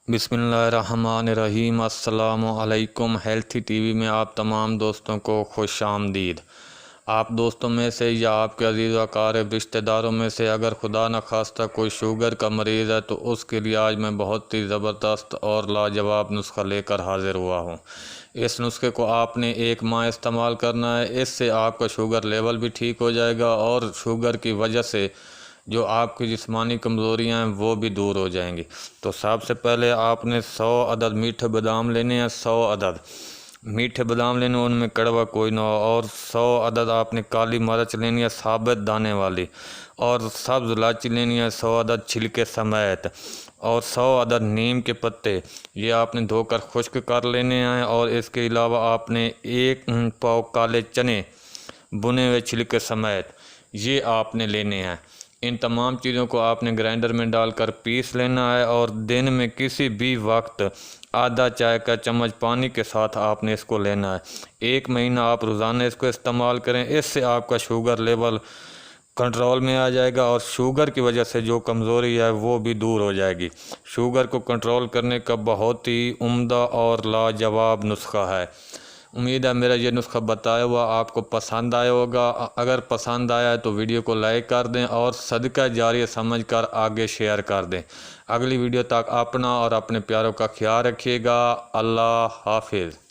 बिस्मिल्लाहिर्रहमानिर्रहीम। अस्सलामु अलैकुम। हेल्थी टीवी में आप तमाम दोस्तों को खुश आमदीद। आप दोस्तों में से या आपके अजीज़ व अकारिब रिश्तेदारों में से अगर खुदा न खास्ता कोई शुगर का मरीज़ है तो उसके लिए आज मैं बहुत ही ज़बरदस्त और लाजवाब नुस्खा लेकर हाज़िर हुआ हूँ। इस नुस्खे को आपने 1 माह इस्तेमाल करना है। इससे आपका शुगर लेवल भी ठीक हो जाएगा और शुगर की वजह से जो आपकी जिस्मानी कमज़ोरियाँ हैं वो भी दूर हो जाएंगी। तो सबसे पहले आपने 100 अदद मीठे बादाम लेने हैं। 100 अदद मीठे बादाम लेने, उनमें कड़वा कोई ना हो। और 100 अदद आपने काली मिर्च लेनी है साबित दाने वाली। और सब्ज़ इलायची लेनी है 100 अदद छिलके समेत। और 100 अदद नीम के पत्ते ये आपने धोकर खुश्क कर लेने हैं। और इसके अलावा आपने 1 पाव काले चने बुने हुए छिलके समेत ये आपने लेने हैं। इन तमाम चीज़ों को आपने ग्राइंडर में डालकर पीस लेना है। और दिन में किसी भी वक्त आधा चाय का चम्मच पानी के साथ आपने इसको लेना है। 1 महीना आप रोज़ाना इसको इस्तेमाल करें। इससे आपका शुगर लेवल कंट्रोल में आ जाएगा और शुगर की वजह से जो कमज़ोरी है वो भी दूर हो जाएगी। शुगर को कंट्रोल करने का बहुत ही उम्दा और लाजवाब नुस्खा है। उम्मीद है मेरा ये नुस्खा बताया हुआ आपको पसंद आया होगा। अगर पसंद आया है तो वीडियो को लाइक कर दें और सदका जारिया समझकर आगे शेयर कर दें। अगली वीडियो तक अपना और अपने प्यारों का ख्याल रखिएगा। अल्लाह हाफिज़।